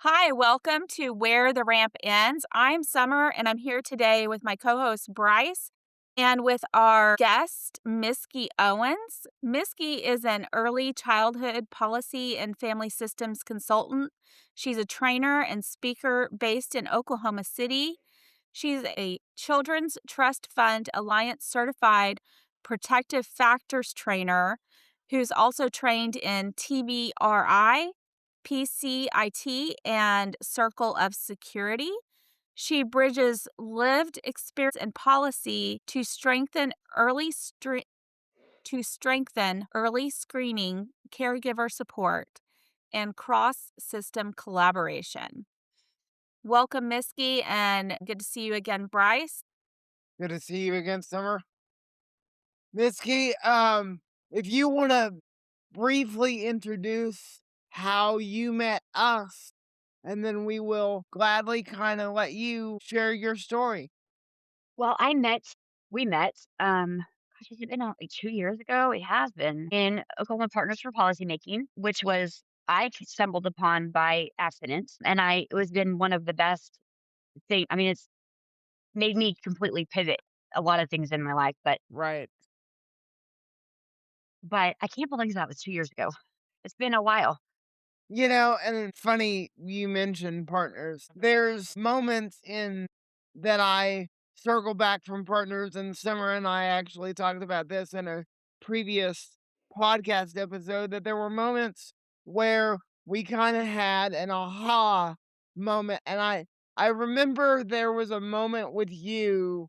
Hi, welcome to Where the Ramp Ends. I'm Summer, and I'm here today with my co host Bryce and with our guest, Meski Owens. Meski is an early childhood policy and family systems consultant. She's a trainer and speaker based in Oklahoma City. She's a Children's Trust Fund Alliance certified protective factors trainer who's also trained in TBRI, PCIT, and Circle of Security. She bridges lived experience and policy to strengthen early screening, caregiver support, and cross-system collaboration. Welcome, Miski, and good to see you again, Bryce. Good to see you again, Summer. Miski, if you want to briefly introduce how you met us, and then we will gladly kind of let you share your story. Well, we met, gosh, has it been like 2 years ago? It has been in Oklahoma Partners for Policymaking, which was stumbled upon by accident, and it was been one of the best thing. I mean, it's made me completely pivot a lot of things in my life, Right. but I can't believe that was 2 years ago. It's been a while. And it's funny you mentioned partners. There's moments in that I circle back from partners, and Summer and I actually talked about this in a previous podcast episode that there were moments where we kind of had an aha moment. And I remember there was a moment with you.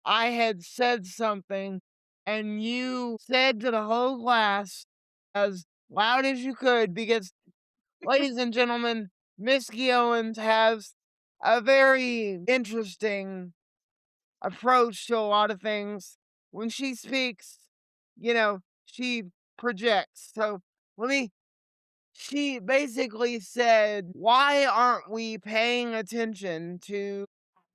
I had said something, and you said to the whole class as loud as you could, because ladies and gentlemen, Meski Owens has a very interesting approach to a lot of things. When she speaks, she projects. So let me she basically said, "Why aren't we paying attention to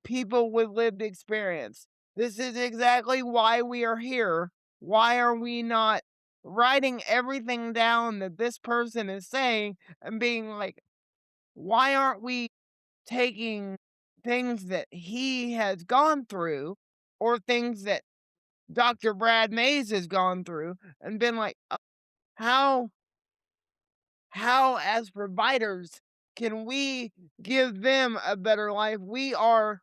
people with lived experience? This is exactly why we are here. Why are we not writing everything down that this person is saying and being like, why aren't we taking things that he has gone through or things that Dr. Brad Mays has gone through and been like, how how as providers can we give them a better life? We are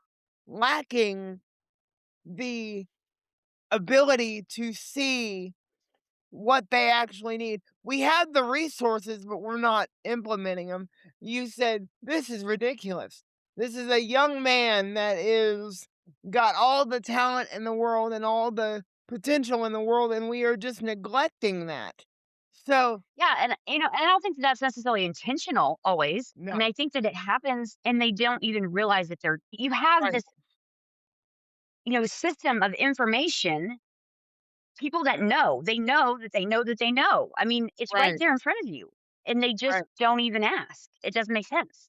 lacking the ability to see what they actually need. We have the resources, but we're not implementing them. You said, "This is ridiculous. This is a young man that is got all the talent in the world and all the potential in the world, and we are just neglecting that." So, Yeah, and, and I don't think that that's necessarily intentional always. I no, mean, I think that it happens and they don't even realize that you have right, this, system of information. People that know, they know that they know that they know. I mean, it's right right, there in front of you, and they just right. don't even ask. It doesn't make sense.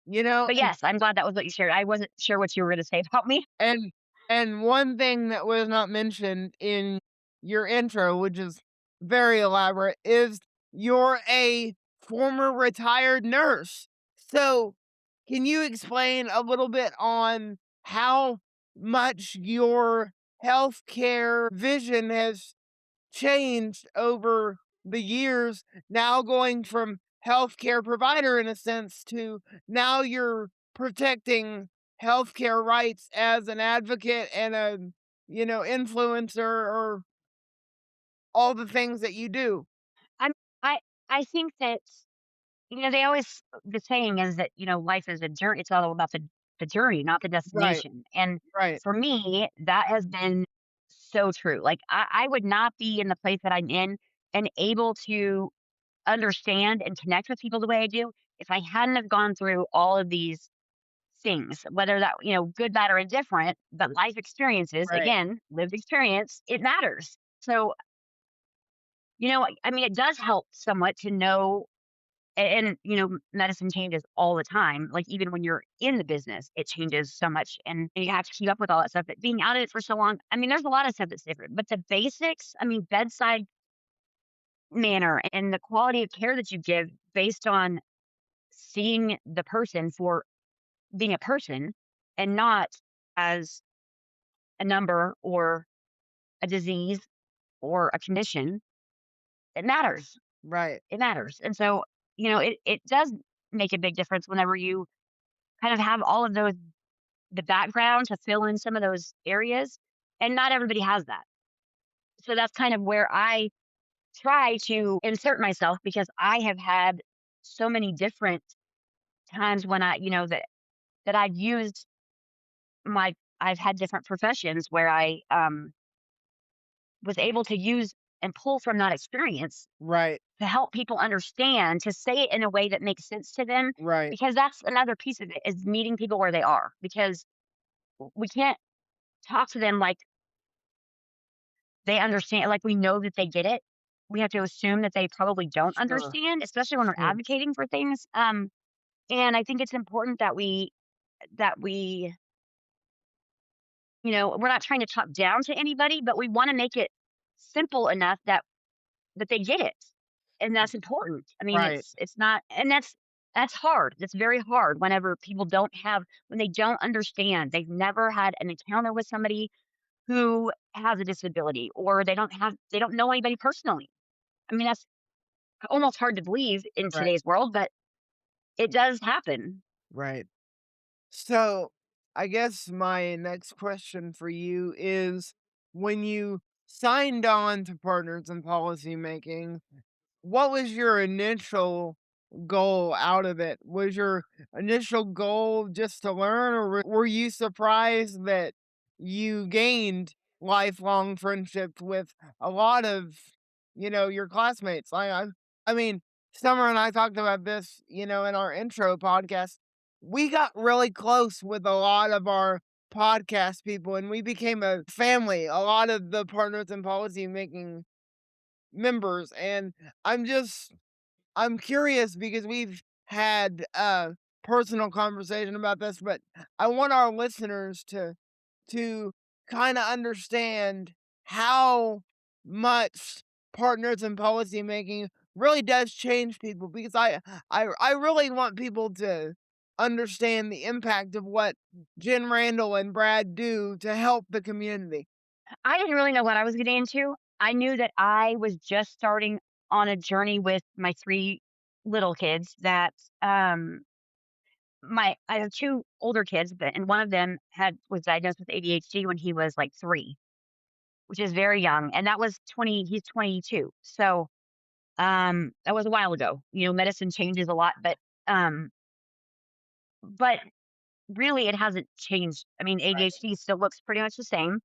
But And yes, I'm glad that was what you shared. I wasn't sure what you were gonna say about me. And and one thing that was not mentioned in your intro, which is very elaborate, is you're a former retired nurse. So, can you explain a little bit on how much your healthcare vision has changed over the years, now going from healthcare provider in a sense to now you're protecting healthcare rights as an advocate and a, influencer or all the things that you do. I'm I I think that, they always the saying is that, life is a journey. It's all about the journey, not the Right, destination. And right, for me, that has been so true. Like I would not be in the place that I'm in and able to understand and connect with people the way I do if I hadn't have gone through all of these things, whether that, good, bad, or indifferent, but life experiences, right, again, lived experience, it matters. So, I mean, it does help somewhat to know, and, medicine changes all the time. Like, even when you're in the business, it changes so much, and you have to keep up with all that stuff. But being out of it for so long, I mean, there's a lot of stuff that's different, but the basics, I mean, bedside manner and the quality of care that you give based on seeing the person for being a person and not as a number or a disease or a condition, it matters. Right. It matters. And so, it does make a big difference whenever you kind of have all of those, the background to fill in some of those areas. And not everybody has that. So that's kind of where I try to insert myself because I have had so many different times when that I've used I've had different professions where I was able to use and pull from that experience Right. to help people understand, to say it in a way that makes sense to them, Right. because that's another piece of it is meeting people where they are, because we can't talk to them like they understand, like we know that they get it. We have to assume that they probably don't Sure. understand, especially when we're Sure. advocating for things. And I think it's important that we we're not trying to talk down to anybody, but we want to make it simple enough that they get it. And that's important. I mean, Right. it's not, and that's hard. That's very hard whenever people don't have, when they don't understand, they've never had an encounter with somebody who has a disability, or they don't know anybody personally. I mean, that's almost hard to believe in Right. today's world, but it does happen. Right. So, I guess my next question for you is, when you signed on to partners in policy making, what was your initial goal out of it? Was your initial goal just to learn, or were you surprised that you gained lifelong friendships with a lot of, your classmates? I mean, Summer and I talked about this, in our intro podcast. We got really close with a lot of our podcast people, and we became a family. A lot of the partners in policy making members, and I'm just I'm curious because we've had a personal conversation about this, but I want our listeners to kind of understand how much partners in policy making really does change people, because I really want people to understand the impact of what Jen Randall and Brad do to help the community. I didn't really know what I was getting into. I knew that I was just starting on a journey with my three little kids that I have two older kids, and one of them was diagnosed with ADHD when he was like 3, which is very young, and that was 20 he's 22. So, that was a while ago. Medicine changes a lot, um but really it hasn't changed. I mean, ADHD still looks pretty much the same.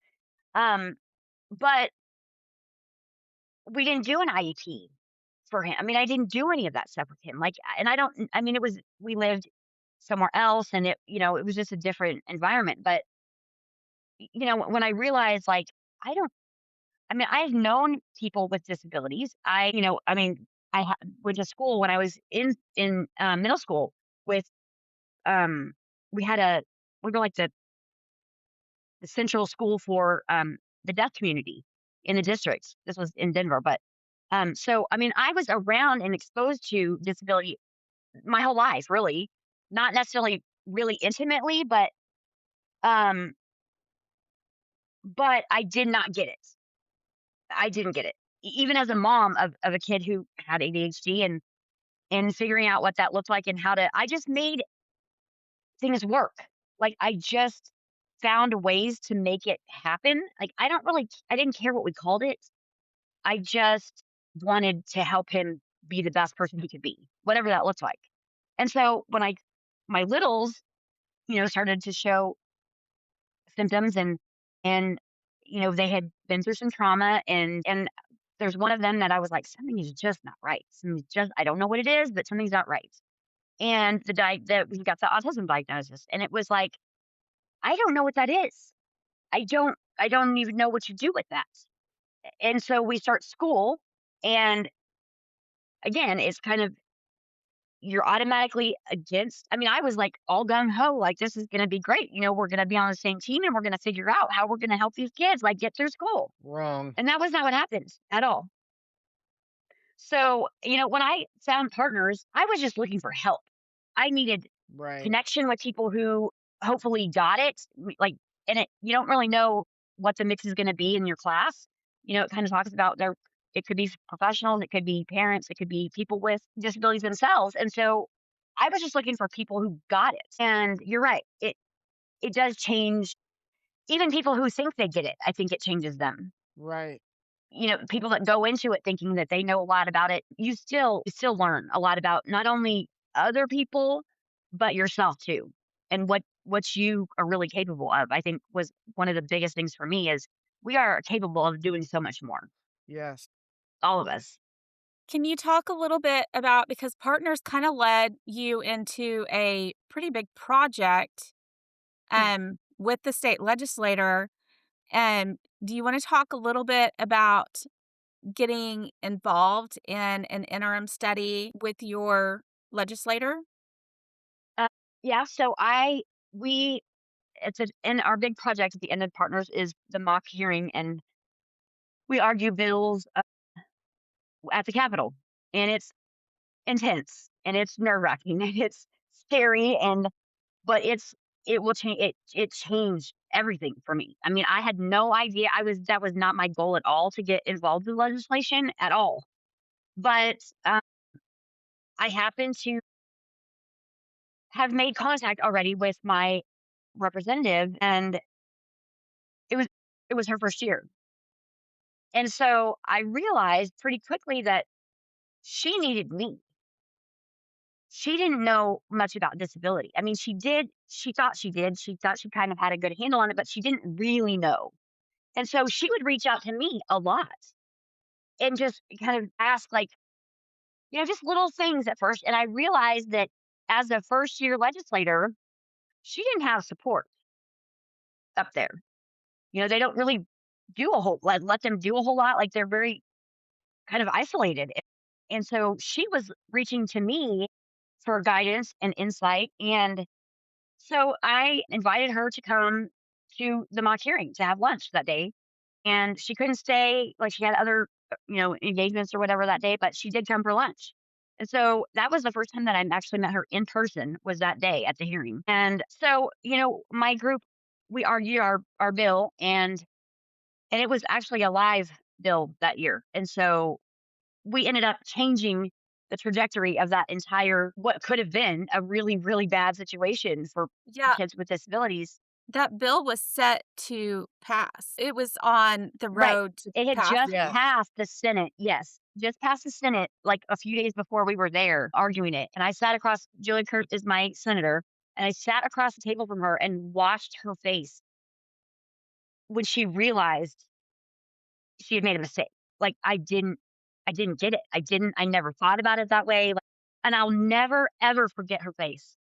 Um, but we didn't do an IEP for him. I mean, I didn't do any of that stuff with him. Like, and I don't, I mean, we lived somewhere else, and it was just a different environment. But, when I realized, like, I don't, I mean, I've known people with disabilities. I mean, went to school when I was in middle school with, um, we had we were like the central school for the deaf community in the district. This was in Denver, but so I mean, I was around and exposed to disability my whole life, really, not necessarily really intimately, um, but I did not get it. I didn't get it, even as a mom of a kid who had ADHD, and figuring out what that looked like and how to. I just made things work. Like I just found ways to make it happen. Like I didn't care what we called it. I just wanted to help him be the best person he could be, whatever that looked like. And so when my littles, started to show symptoms, and they had been through some trauma, and there's one of them that I was like, something is just not right. Something's just, I don't know what it is, but something's not right. And that we got the autism diagnosis, and it was like, I don't know what that is. I don't even know what you do with that. And so we start school, and again, it's kind of, you're automatically against. I mean, I was like all gung ho, like this is going to be great. We're going to be on the same team, and we're going to figure out how we're going to help these kids like get through school. Wrong. And that was not what happened at all. So, when I found partners, I was just looking for help. I needed Right. connection with people who hopefully got it. Like, and you don't really know what the mix is going to be in your class. It kind of talks about there. It could be professionals, it could be parents, it could be people with disabilities themselves. And so, I was just looking for people who got it. And you're right, it does change. Even people who think they get it, I think it changes them. Right. People that go into it thinking that they know a lot about it, you still learn a lot about not only other people, but yourself too. And what you are really capable of, I think was one of the biggest things for me is we are capable of doing so much more. Yes. All of us. Can you talk a little bit about, because partners kind of led you into a pretty big project with the state legislator. And do you want to talk a little bit about getting involved in an interim study with your legislator? Uh, yeah, so I we it's a and our big project at the end of partners is the mock hearing, and we argue bills at the Capitol. And it's intense, and it's nerve-wracking, and it's scary, but it will change it changed everything for me. I mean, I had no idea. I was That was not my goal at all to get involved in legislation at all. But, I happen to have made contact already with my representative, and it was it was her first year. And so I realized pretty quickly that she needed me. She didn't know much about disability. I mean, she did. She thought she did. She thought she kind of had a good handle on it, but she didn't really know. And so she would reach out to me a lot and just kind of ask, like, just little things at first. And I realized that as a first year legislator, she didn't have support up there. They don't really let them do a whole lot. Like, they're very kind of isolated. And so she was reaching to me for guidance and insight. And so I invited her to come to the mock hearing to have lunch that day. And she couldn't stay, like, she had other, engagements or whatever that day, but she did come for lunch. And so that was the first time that I actually met her in person, was that day at the hearing. And so, my group, we argued our bill, and it was actually a live bill that year. And so we ended up changing the trajectory of that entire what could have been a really, really bad situation for Yeah, kids with disabilities. that bill was set to pass. It was on the Right. road to It had just passing. Yes. passed the Senate. Yes. Just passed the Senate like a few days before we were there arguing it. And I sat across Julie Kurt is my senator, and I sat across the table from her and watched her face when she realized she had made a mistake. Like, I didn't get it. I never thought about it that way. Like, and I'll never ever forget her face.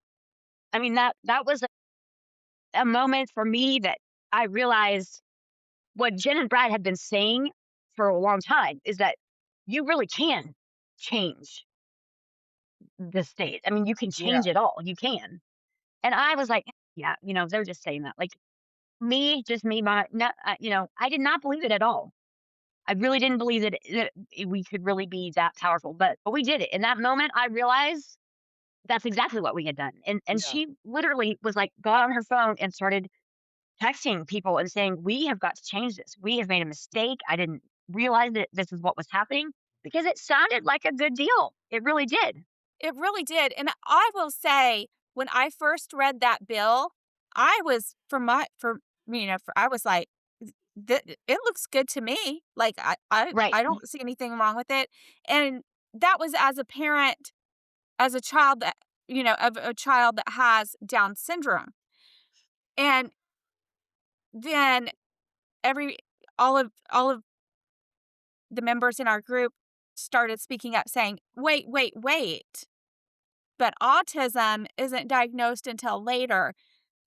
I mean, that was a moment for me that I realized what Jen and Brad had been saying for a long time is that you really can change the state. I mean, you can Yeah. change it all. You can. And I was like, yeah, they're just saying that. Like, just me, not, I did not believe it at all. I really didn't believe that we could really be that powerful, but we did it. In that moment, I realized that's exactly what we had done. And Yeah. she literally was like, got on her phone and started texting people and saying, "We have got to change this. We have made a mistake. I didn't realize that this is what was happening," because it sounded like a good deal. It really did. It really did, and I will say, when I first read that bill, I was for for I was like, It looks good to me." Like, Right. I don't see anything wrong with it, and that was as a parent, as a child that of a child that has Down syndrome, and then every all of the members in our group started speaking up saying, "Wait, wait, wait, but autism isn't diagnosed until later."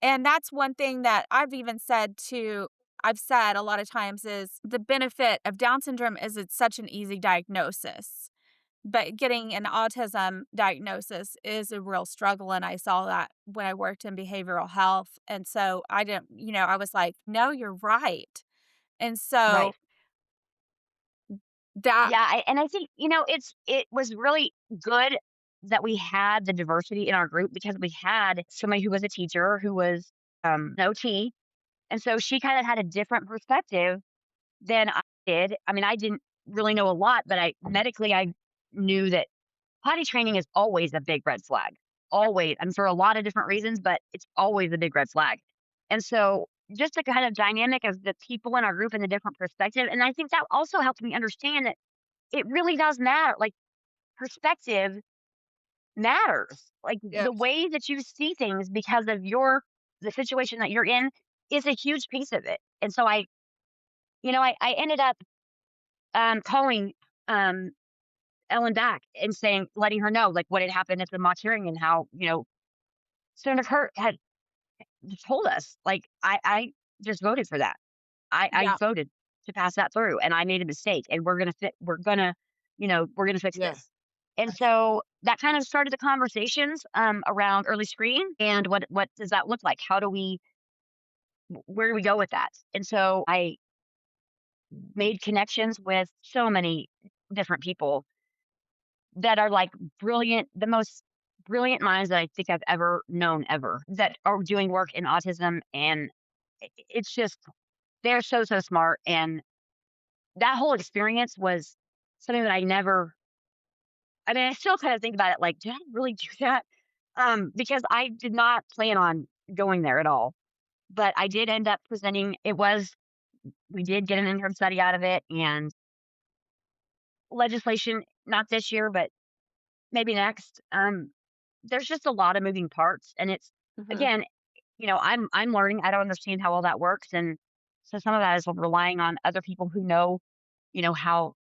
And that's one thing that I've said a lot of times is the benefit of Down syndrome is it's such an easy diagnosis. But getting an autism diagnosis is a real struggle, and I saw that when I worked in behavioral health. And so I didn't, I was like, "No, you're right." And so Right. that Yeah, and I think, it was really good that we had the diversity in our group because we had somebody who was a teacher who was an OT. And so she kind of had a different perspective than I did. I mean, I didn't really know a lot, but I knew that potty training is always a big red flag. Always, and for a lot of different reasons, but it's always a big red flag. And so just the kind of dynamic of the people in our group and the different perspective. And I think that also helped me understand that it really does matter. Like perspective matters. Like the Yes. way that you see things because of the situation that you're in is a huge piece of it. And so I ended up calling um Ellen back and letting her know like what had happened at the mock hearing and how, Senator Kurt had told us, like, I just voted for that. I Yeah. voted to pass that through and I made a mistake and we're gonna fix Yeah. this. And so that kind of started the conversations around early screening and what does that look like? Where do we go with that? And so I made connections with so many different people that are like the most brilliant minds that I think I've ever known ever that are doing work in autism. And it's just, they're so, so smart. And that whole experience was something that I mean, I still kind of think about it like, did I really do that? Because I did not plan on going there at all. But I did end up presenting. We did get an interim study out of it and legislation, not this year, but maybe next. There's just a lot of moving parts, and it's Mhm. again, I'm learning. I don't understand how all that works, and so some of that is relying on other people who know, how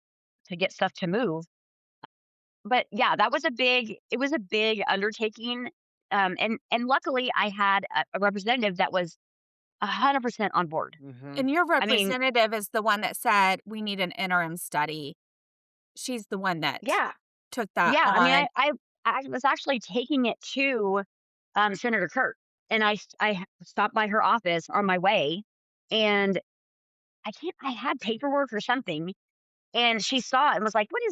to get stuff to move. But yeah, it was a big undertaking. And luckily I had a representative that was 100% on board. Mhm. And your I mean, representative is the one that said, "We need an interim study." She's the one that yeah, took that yeah. I mean, on. I was actually taking it to Senator Kurt, and I stopped by her office on my way, and I had paperwork or something, and she saw it and was like, what?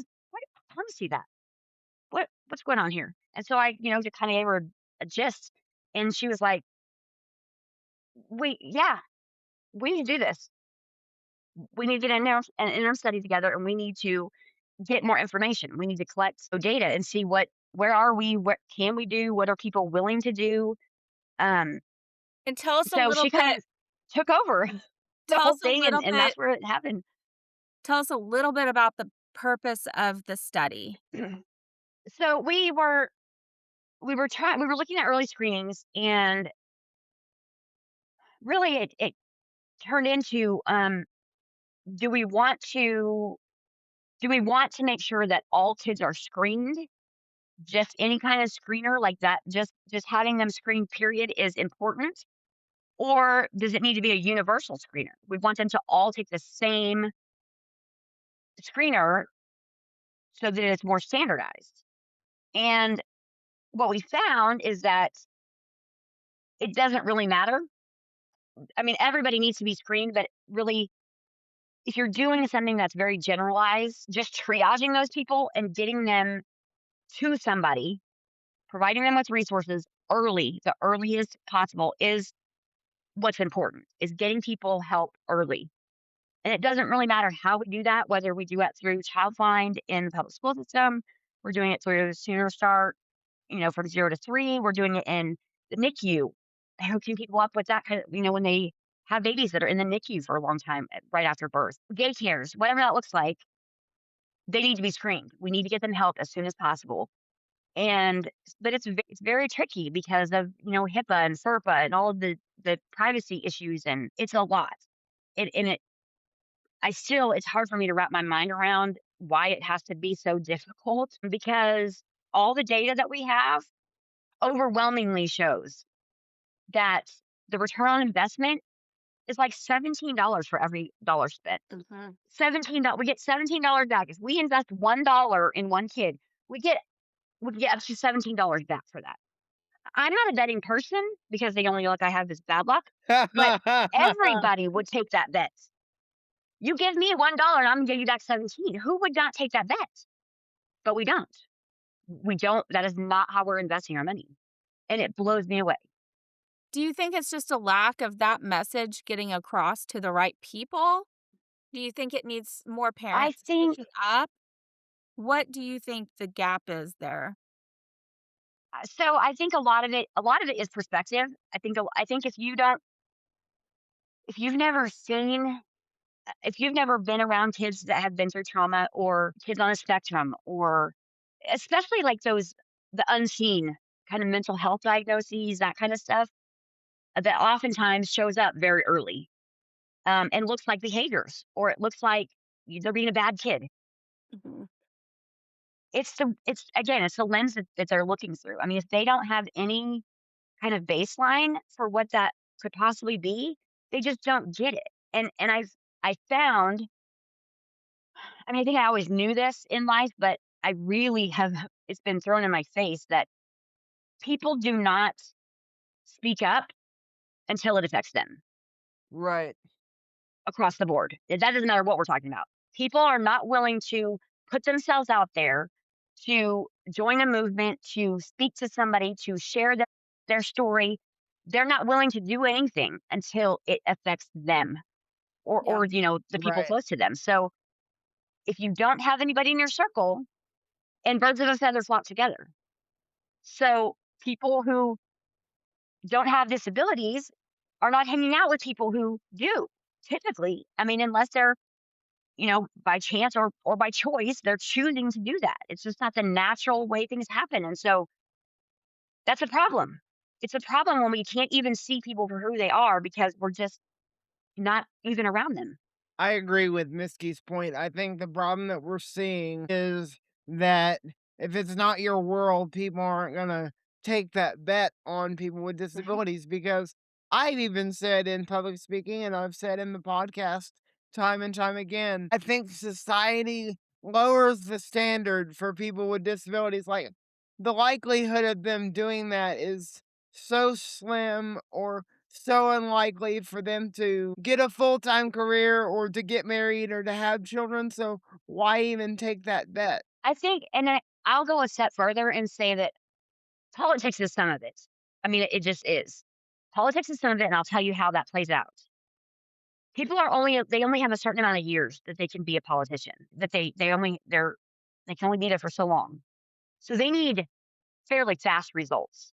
Let me see that. What's going on here?" And so just kind of gave her a gist, and she was like, yeah, we need to do this. We need to get an interim study together, and we need to get more information. We need to collect data and see where are we, what can we do, what are people willing to do. Um, And tell us a so little she kind bit of took over the tell whole us a thing, little and bit that's where it happened. tell us a little bit about the purpose of the study. So we were looking at early screenings, and really it turned into do we want to make sure that all kids are screened? Just any kind of screener like that, just having them screened period is important? Or does it need to be a universal screener? We want them to all take the same screener so that it's more standardized. And what we found is that it doesn't really matter. I mean, everybody needs to be screened, but really, if you're doing something that's very generalized, just triaging those people and getting them to somebody, providing them with resources early, the earliest possible, is what's important, is getting people help early. And it doesn't really matter how we do that, whether we do it through Child Find in the public school system, we're doing it through Sooner Start, from 0 to 3, we're doing it in the NICU, hooking people up with that kind of, when they have babies that are in the NICU for a long time right after birth, daycares, whatever that looks like, they need to be screened. We need to get them help as soon as possible. And but it's very tricky because of HIPAA and FERPA and all of the privacy issues, and it's a lot. And it's hard for me to wrap my mind around why it has to be so difficult because all the data that we have overwhelmingly shows that the return on investment is like $17 for every dollar spent. Mhm. $17, we get $17 back. If we invest $1 in one kid, we get up to $17 back for that. I'm not a betting person because the only luck I have is bad luck, but everybody would take that bet. You give me $1 and I'm gonna give you back 17. Who would not take that bet? But we don't. We don't, that is not how we're investing our money. And it blows me away. Do you think it's just a lack of that message getting across to the right people? Do you think it needs more I parents think speaking up? What do you think the gap is there? so. I think a lot of it is perspective. I think if you've never seen if you've never been around kids that have been through trauma or kids on a spectrum or especially like those the unseen kind of mental health diagnoses, that kind of stuff that oftentimes shows up very early, and looks like behaviors or it looks like they're being a bad kid. Mhm. It's the lens that they're looking through. I mean, if they don't have any kind of baseline for what that could possibly be, they just don't get it. And I found, I mean, I think I always knew this in life, but I really have it's been thrown in my face that people do not speak up until it affects them Right. across the board. That doesn't matter what we're talking about. People are not willing to put themselves out there to join a movement, to speak to somebody, to share their story. They're not willing to do anything until it affects them Yeah. or the people Right. close to them. So if you don't have anybody in your circle, and birds of a feather flock together. So people who don't have disabilities are not hanging out with people who do. Typically, I mean, unless they're by chance or by choice, they're choosing to do that. It's just not the natural way things happen, and so that's a problem. It's a problem when we can't even see people for who they are because we're just not even around them. I agree with Miski's point. I think the problem that we're seeing is that if it's not your world, people aren't gonna take that bet on people with Mhm. disabilities because I've even said in public speaking and I've said in the podcast time and time again, I think society lowers the standard for people with disabilities. Like the likelihood of them doing that is so slim or so unlikely for them to get a full-time career or to get married or to have children, so why even take that bet? I think, and I'll go a step further and say that politics is some of it. I mean, it just is. Politics is some of it, and I'll tell you how that plays out. People are only they only have a certain amount of years that they can be a politician. That they can only be there for so long. So they need fairly fast results.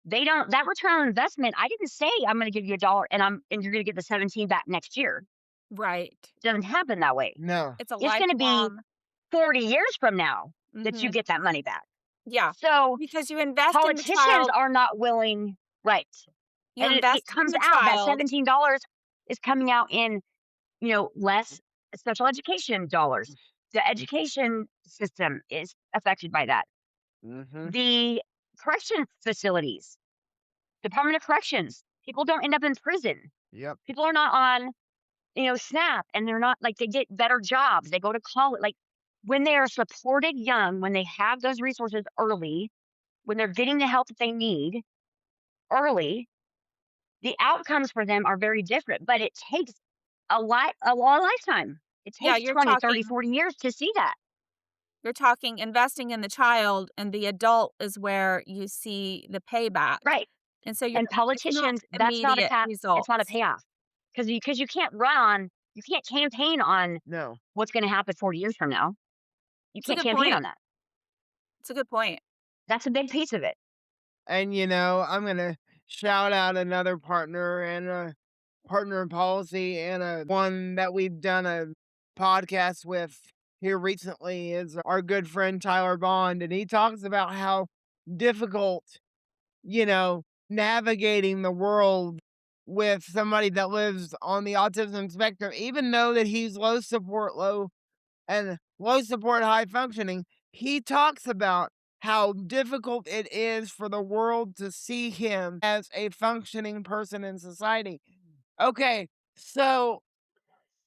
They don't that return on investment. I didn't say I'm going to give you $1 and you're going to get the 17 back next year. Right. It doesn't happen that way. No. It's a It's going to be lifelong. 40 years from now that you Mhm. get that money back. Yeah. So Because you invest in the politicians child, are not willing, right? you And it invest in comes the out that child. $17 is coming out in less special education dollars. The education system is affected by that. Mhm. The correction facilities, Department of Corrections, people don't end up in prison. Yep. People are not on, SNAP and they're not like they get better jobs. They go to college. Like when they are supported young, when they have those resources early, when they're getting the help that they need early, the outcomes for them are very different. But it takes a long lifetime. It Yeah, takes 20, 30, you're 40 years to see that. talking investing in the child, and the adult is where you see the payback. Right. And so And it's not politicians, immediate it's not a results. payoff. Because you can't campaign on No. what's gonna happen 40 years from now. You It's a can't good campaign on point. that. It's a good point. That's a big piece of it. And, I'm gonna shout out another partner and a partner in policy and a one that we've done a podcast with here recently is our good friend Tyler Bond, and he talks about how difficult navigating the world with somebody that lives on the autism spectrum, even though that he's low support, high functioning, he talks about how difficult it is for the world to see him as a functioning person in society. Okay, so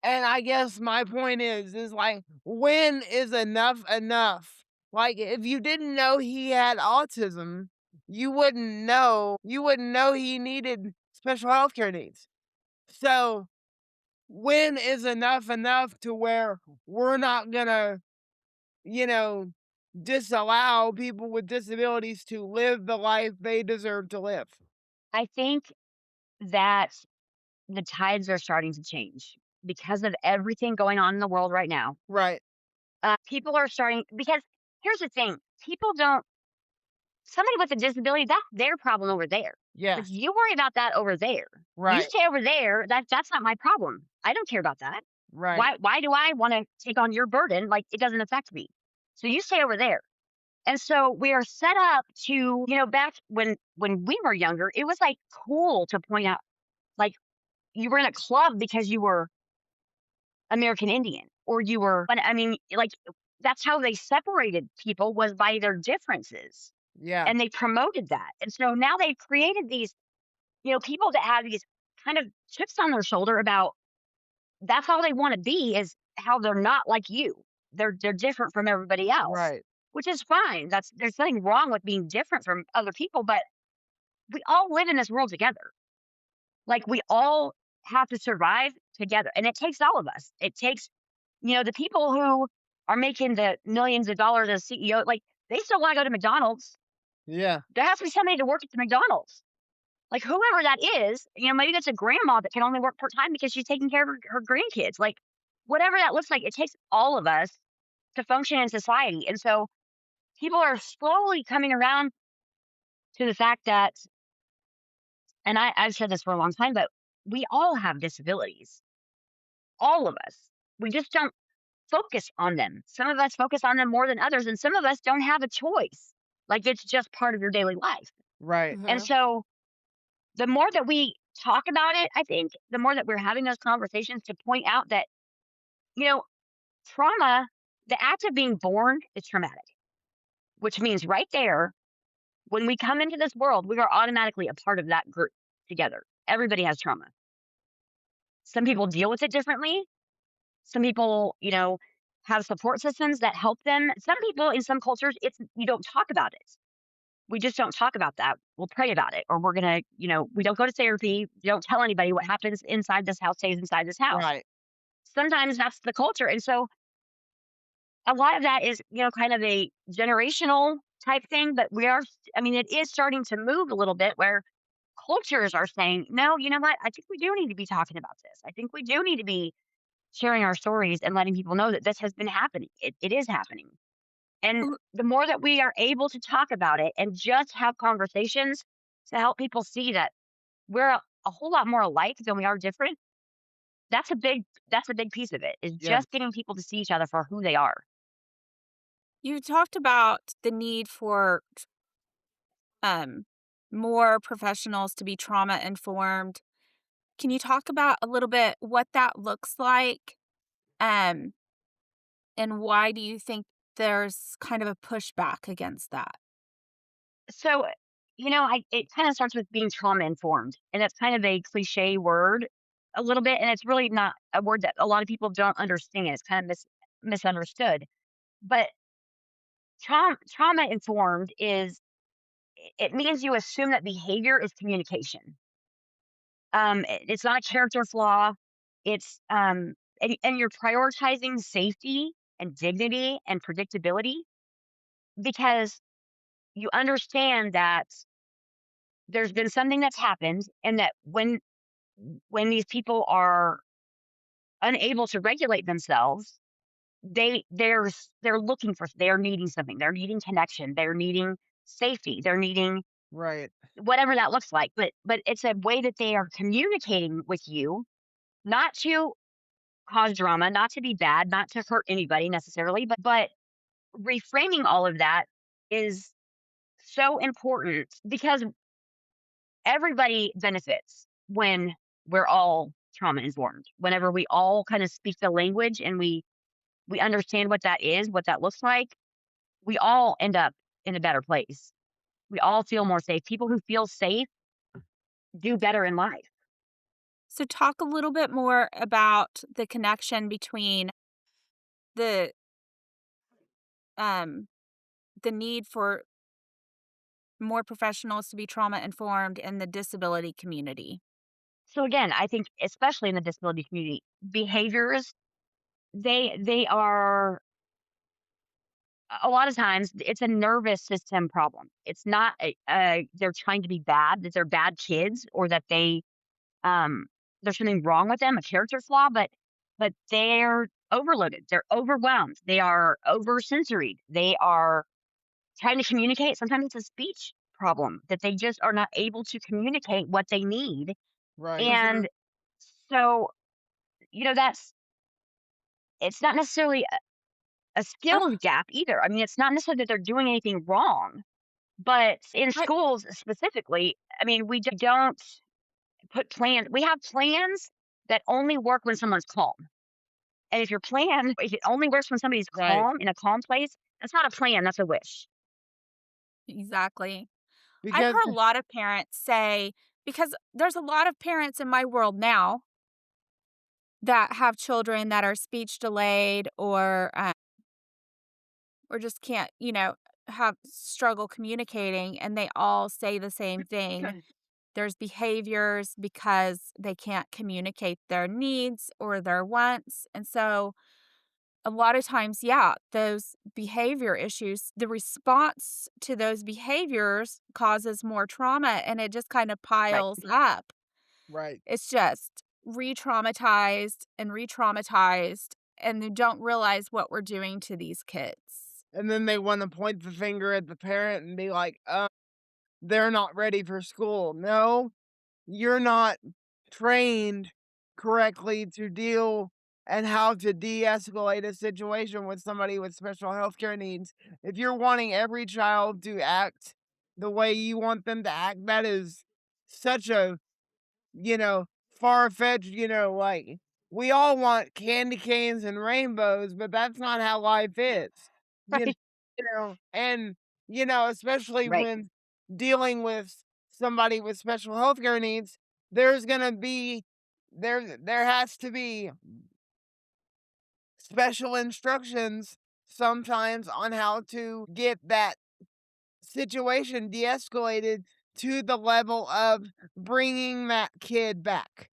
and I guess my point is like, when is enough enough? Like, if you didn't know he had autism, you wouldn't know he needed special healthcare needs. So, when is enough enough to where we're not gonna, you know, disallow people with disabilities to live the life they deserve to live. I think that the tides are starting to change because of everything going on in the world right now. Right. People are starting because here's the thing: people don't. Somebody with a disability, that's their problem over there. Like, Yes. you worry about that over there. You Right. stay over there. That's not my problem. I don't care about that. Right. Why do I want to take on your burden? Like, it doesn't affect me. So you stay over there. And so we are set up to, back when we were younger, it was like cool to point out, like, you were in a club because you were American Indian or you were, but I mean, like, that's how they separated people, was by their differences, Yeah. and they promoted that. And so now they've created these, people that have these kind of chips on their shoulder about that's all they want to be, is how they're not like you. They're different from everybody else, Right. which is fine. There's nothing wrong with being different from other people, but we all live in this world together. Like, we all have to survive together, and it takes all of us. It takes, the people who are making the millions of dollars as CEO, like, they still want to go to McDonald's. Yeah. There has to be somebody to work at the McDonald's. Like, whoever that is, maybe that's a grandma that can only work part time because she's taking care of her grandkids. Like, whatever that looks like, it takes all of us to function in society. And so people are slowly coming around to the fact that, and I've said this for a long time, but we all have disabilities, all of us. We just don't focus on them. Some of us focus on them more than others, and some of us don't have a choice. Like, it's just part of your daily life. Right. And Mhm. so the more that we talk about it, I think the more that we're having those conversations to point out that, you know, trauma, the act of being born is traumatic, which means right there, when we come into this world, we are automatically a part of that group together. Everybody has trauma. Some people deal with it differently. Some people, have support systems that help them. Some people in some cultures, it's you don't talk about it. We just don't talk about that. We'll pray about it, or we're gonna, we don't go to therapy. We don't tell anybody what happens inside this house stays inside this house. Right. Sometimes that's the culture, and so a lot of that is, kind of a generational type thing. But I mean, it is starting to move a little bit where cultures are saying, no, you know what? I think we do need to be talking about this. I think we do need to be sharing our stories and letting people know that this has been happening. It is happening. And L the more that we are able to talk about it and just have conversations to help people see that we're a whole lot more alike than we are different, that's a big piece of it, is Yes. just getting people to see each other for who they are. You talked about the need for, um, more professionals to be trauma informed. Can you talk about a little bit what that looks like? Um, and why do you think there's kind of a pushback against that? So, it kind of starts with being trauma informed, and that's kind of a cliche word a little bit, and it's really not a word that a lot of people don't understand. It's kind of misunderstood. But trauma informed is, it means you assume that behavior is communication. It's not a character flaw. It's and you're prioritizing safety and dignity and predictability because you understand that there's been something that's happened, and that when these people are unable to regulate themselves, they're looking for, they're needing something, they're needing connection, they're needing safety, they're needing Right. whatever that looks like. But it's a way that they are communicating with you, not to cause drama, not to be bad, not to hurt anybody necessarily, but reframing all of that is so important because everybody benefits when we're all trauma informed. Whenever we all kind of speak the language and we understand what that is, what that looks like, we all end up in a better place. We all feel more safe. People who feel safe do better in life. So talk a little bit more about the connection between the, um, the need for more professionals to be trauma informed in the disability community. So again, I think especially in the disability community, behaviors, they are a lot of times it's a nervous system problem. It's not they're trying to be bad, that they're bad kids, or that um there's something wrong with them, a character flaw, but they're overloaded. They're overwhelmed. They are oversensoried. They are trying to communicate. Sometimes it's a speech problem that they just are not able to communicate what they need. Right. And so, that's it's not necessarily a Oh, skills gap either. I mean, it's not necessarily that they're doing anything wrong, but in I schools specifically, I mean, we don't put plans. We have plans that only work when someone's calm. And if it only works when somebody's Right. calm in a calm place, that's not a plan. That's a wish. exactly. I've Because heard a lot of parents say because there's a lot of parents in my world now that have children that are speech delayed or just can't, have struggle communicating, and they all say the same thing. There's behaviors because they can't communicate their needs or their wants, and so a lot of times, yeah, those behavior issues, the response to those behaviors causes more trauma, and it just kind of Right. piles up. right. It's just re-traumatized, and they don't realize what we're doing to these kids. And then they wanna point the finger at the parent and be like, they're not ready for school." No, you're not trained correctly to deal and how to de-escalate a situation with somebody with special healthcare needs. If you're wanting every child to act the way you want them to act, that is such a, far-fetched, like, we all want candy canes and rainbows, but that's not how life is. You Right. and, especially Right. when dealing with somebody with special healthcare needs, there's gonna be there has to be special instructions sometimes on how to get that situation de-escalated to the level of bringing that kid back.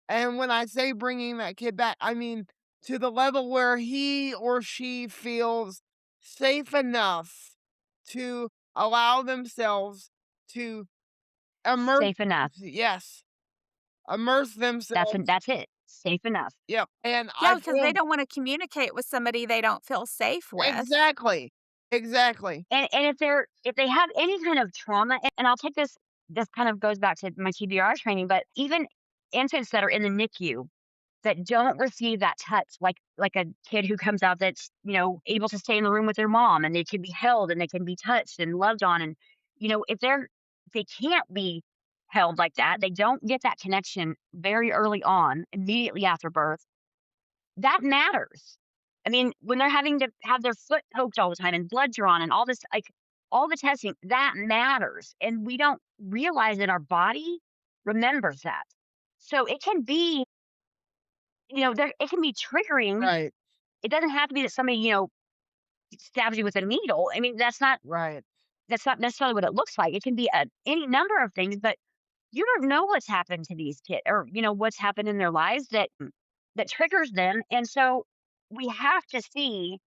And when I say bringing that kid back, I mean to the level where he or she feels safe enough to allow themselves to immerse Safe enough. yes, immerse themselves. That's it. Safe enough. Yep, and Yeah, I because they feel don't wanna communicate with somebody they don't feel safe with. exactly, exactly. And if they have any kind of trauma, and I'll take this kind of goes back to my TBR training, but even infants that are in the NICU that don't receive that touch, like a kid who comes out that's, able to stay in the room with their mom and they can be held and they can be touched and loved on. And, if they can't be held like that, they don't get that connection very early on, immediately after birth, that matters. I mean, when they're having to have their foot poked all the time and blood drawn and all this, like all the testing, that matters. And we don't realize that our body remembers that. So it can be, it can be triggering. Right, It doesn't have to be that somebody, stabs you with a needle. I mean, right, that's not necessarily what it looks like. It can be any number of things, but you don't know what's happened to these kids or, what's happened in their lives that triggers them. And so we have to see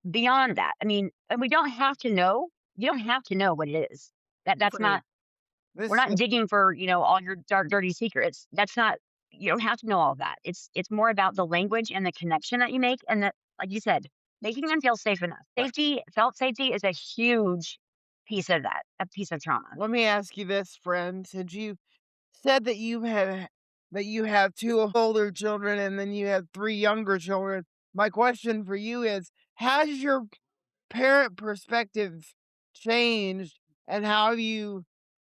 beyond that. I mean, and we don't have to know. You don't have to know what it is. That's right. not we're This not digging for, all your dark, dirty secrets. That's not you don't have to know all of that. It's more about the language and the connection that you make and that, like you said, making them feel safe enough. right. Felt safety is a huge piece of that, a piece of trauma. Let me ask you this, friend, since you said that you have 2 older children and then you have 3 younger children. My question for you is, has your parent perspective changed and how you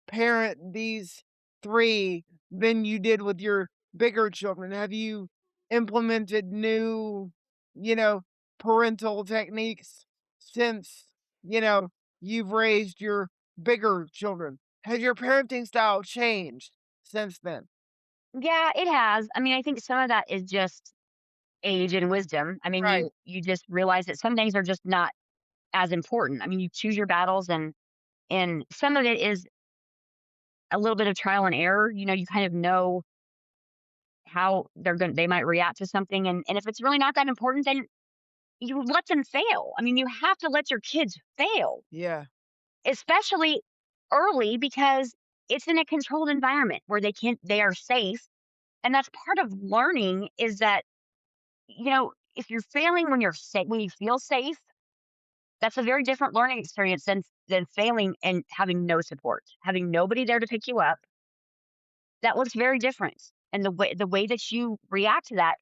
parent these 3 than you did with your bigger children? Have you implemented new, you know, parental techniques since, you know, you've raised your bigger children? Has your parenting style changed since then? Yeah, it has. I mean, I think some of that is just age and wisdom. I mean, you Right, you just realize that some things are just not as important. I mean, you choose your battles and some of it is a little bit of trial and error. You kind of know how they might react to something and if it's really not that important, then you let them fail. I mean, you have to let your kids fail, Yeah. especially early because it's in a controlled environment where they are safe. And that's part of learning is that, if you're failing when you're safe, when you feel safe, that's a very different learning experience than failing and having no support, having nobody there to pick you up. That looks very different. And the way that you react to that,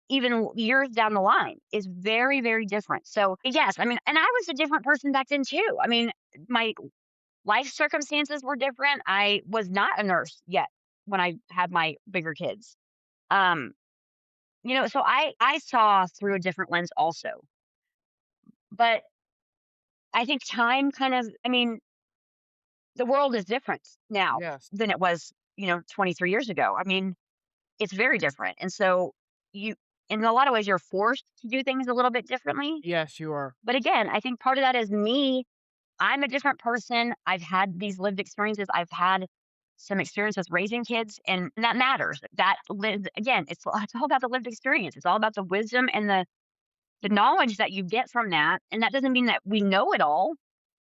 even years down the line, is very, very different. So yes, I mean, and I was a different person back then too. I mean, my life circumstances were different. I was not a nurse yet when I had my bigger kids. Um, so I saw through a different lens also. But I think time kind of, I mean, the world is different now Yes. than it was, 23 years ago. I mean, it's very different. And so you, in a lot of ways, you're forced to do things a little bit differently. Yes, you are. But again, I think part of that is me. I'm a different person. I've had these lived experiences. I've had some experiences raising kids, and that matters. That lives again. It's all about the lived experience. It's all about the wisdom and the knowledge that you get from that. And that doesn't mean that we know it all,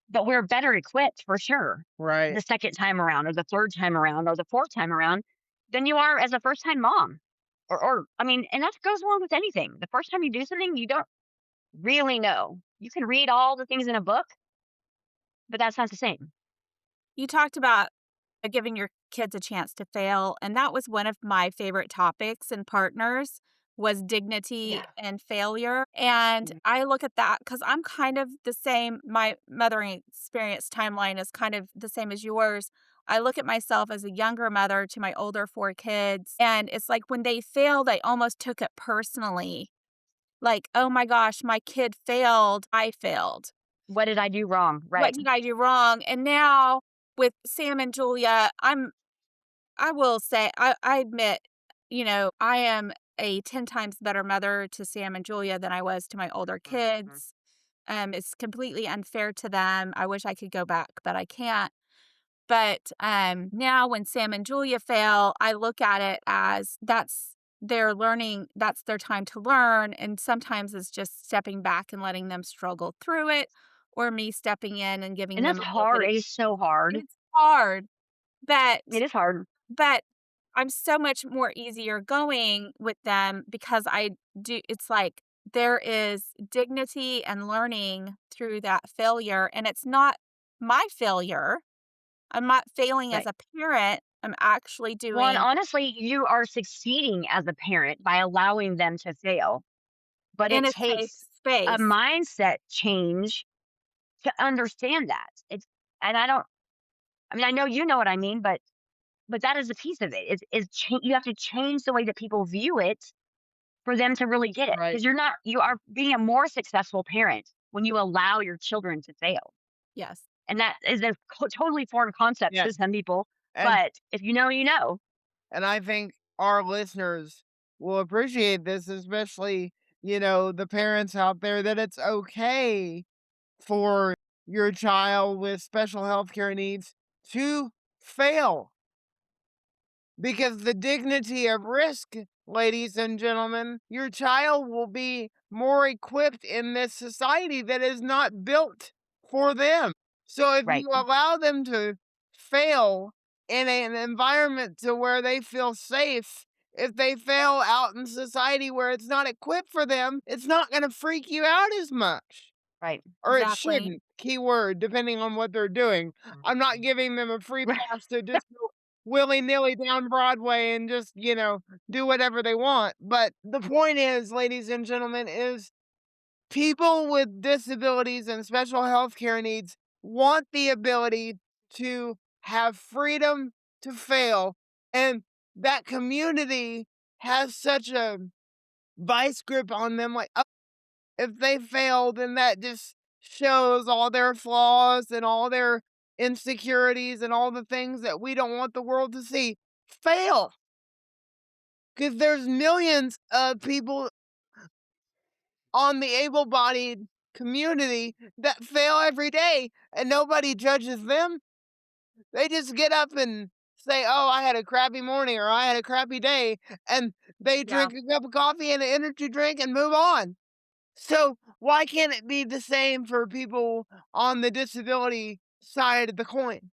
but we're better equipped for sure Right. the second time around, or the third time around, or the fourth time around than you are as a first time mom. Or I mean, and that goes along with anything. The first time you do something, you don't really know. You can read all the things in a book, but that's not the same. You talked about giving your kids a chance to fail, and that was one of my favorite topics in Partners was dignity Yeah. and failure, and Mhm. I look at that because 'cause I'm kind of the same my mothering experience timeline is kind of the same as yours. I look at myself as a younger mother to my older 4 kids, and it's like when they failed, I almost took it personally, like, "Oh my gosh, my kid failed, I failed." What did I do wrong? What Right. did I do wrong? And now with Sam and Julia, I will say I admit, I am a 10 times better mother to Sam and Julia than I was to my older Mhm. kids. It's completely unfair to them. I wish I could go back, but I can't. But now when Sam and Julia fail, I look at it as that's their learning, that's their time to learn. And sometimes it's just stepping back and letting them struggle through it, or me stepping in and giving And them that's a little bit hard. of It is so hard. it's hard, but It is hard. but I'm so much more easier going with them because I do it's like there is dignity and learning through that failure, and it's not my failure. I'm not failing as Right. a parent. I'm actually Well, and doing honestly, you are succeeding as a parent by allowing them to fail. But in it a safe takes a space. mindset change to understand that. And I mean, I know you know what I mean, but that is a piece of it. You have to change the way that people view it for them to really get it. Right. Because you are being a more successful parent when you allow your children to fail. Yes. And that is a totally foreign concept to Yes. some people. And But if you know, you know. I think our listeners will appreciate this, especially, the parents out there, that it's okay for your child with special healthcare needs to fail. Because the dignity of risk, ladies and gentlemen, your child will be more equipped in this society that is not built for them. So if Right, you allow them to fail in an environment to where they feel safe, if they fail out in society where it's not equipped for them, it's not going to freak you out as much. right. Or it Exactly. shouldn't, keyword, depending on what they're doing. I'm not giving them a free Right, pass to just go willy-nilly down Broadway and just, do whatever they want. But the point is, ladies and gentlemen, is people with disabilities and special healthcare needs want the ability to have freedom to fail. And that community has such a vice grip on them, like, if they fail, then that just shows all their flaws and all their insecurities and all the things that we don't want the world to see. Fail, because there's millions of people on the able-bodied community that fail every day, and nobody judges them. They just get up and say, "Oh, I had a crappy morning," or "I had a crappy day," and they Yeah. drink a cup of coffee and an energy drink and move on. So why can't it be the same for people on the disability side of the coin?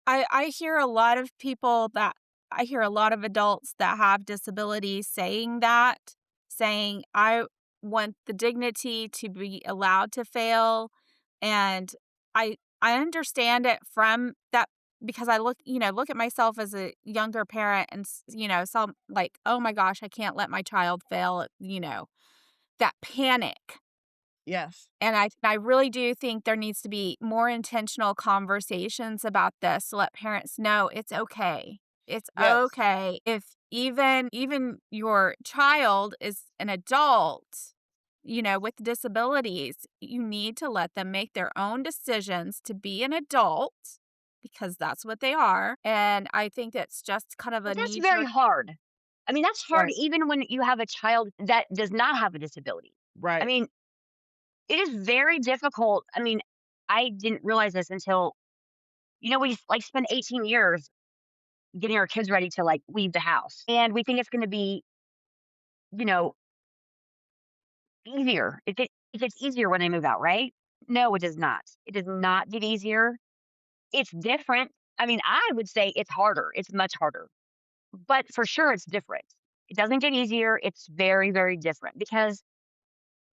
I hear a lot of people that I hear a lot of adults that have disabilities saying that, saying, "I want the dignity to be allowed to fail," and I understand it from that because I look at myself as a younger parent and so I'm like, "Oh my gosh, I can't let my child fail," that panic. Yes. And I really do think there needs to be more intentional conversations about this to let parents know it's okay. It's Yes. okay if even your child is an adult, with disabilities, you need to let them make their own decisions to be an adult because that's what they are. And I think it's just kind of But a that's knee very jerk. hard. I mean, that's hard Right. even when you have a child that does not have a disability. I Right. mean, it is very difficult. I mean, I didn't realize this until, we like spend 18 years getting our kids ready to like leave the house. And we think it's going to be, you know, easier. If it's easier when they move out, right? No, it does not. It does not get easier. It's different. I mean, I would say it's harder. It's much harder. But for sure it's different. It doesn't get easier. It's very, very different because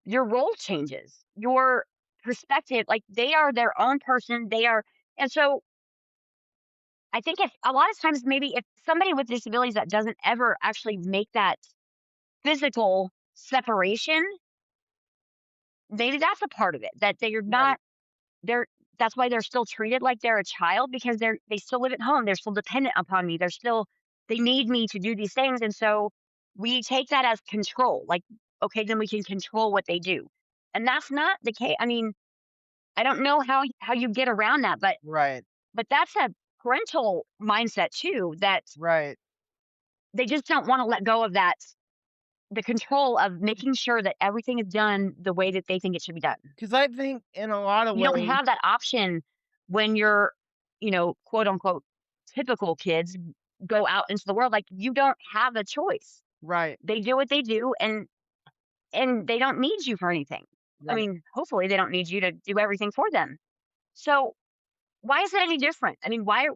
your role changes. Your perspective, like they are their own person. And so I think if a lot of times, maybe if somebody with disabilities that doesn't ever actually make that physical separation, maybe that's a part of it that they're Right. not, they're, that's why they're still treated like they're a child because they still live at home. They're still dependent upon me. They need me to do these things. And so we take that as control. Like, okay, then we can control what they do. And that's not the case. I mean, I don't know how you get around that, Right. but that's a parental mindset too, that Right. they just don't want to let go of that, the control of making sure that everything is done the way that they think it should be done. Because I think in a lot of You don't ways, have that option when you're, quote unquote, typical kids go out into the world. Like you don't have a choice. right. They do what they do, and they don't need you for anything. I Right. mean, hopefully they don't need you to do everything for them. So why is it any different? I mean, why?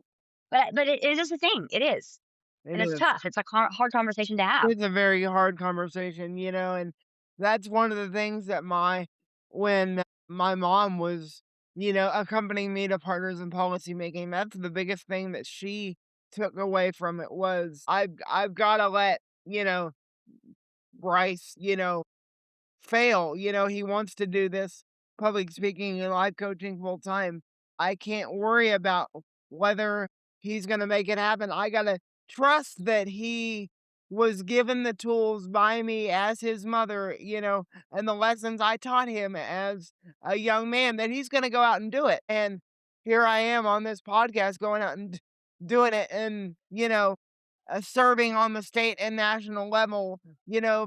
But it is a thing. It is, It and it's is. tough. It's a hard conversation to have. It's a very hard conversation, and that's one of the things that when my mom was, accompanying me to Partners in Policy Making, that's the biggest thing that she took away from it was I've gotta let, Bryce, fail. He wants to do this public speaking and life coaching full time. I can't worry about whether he's going to make it happen. I got to trust that he was given the tools by me as his mother, and the lessons I taught him as a young man, that he's going to go out and do it. And here I am on this podcast going out and doing it and, serving on the state and national level,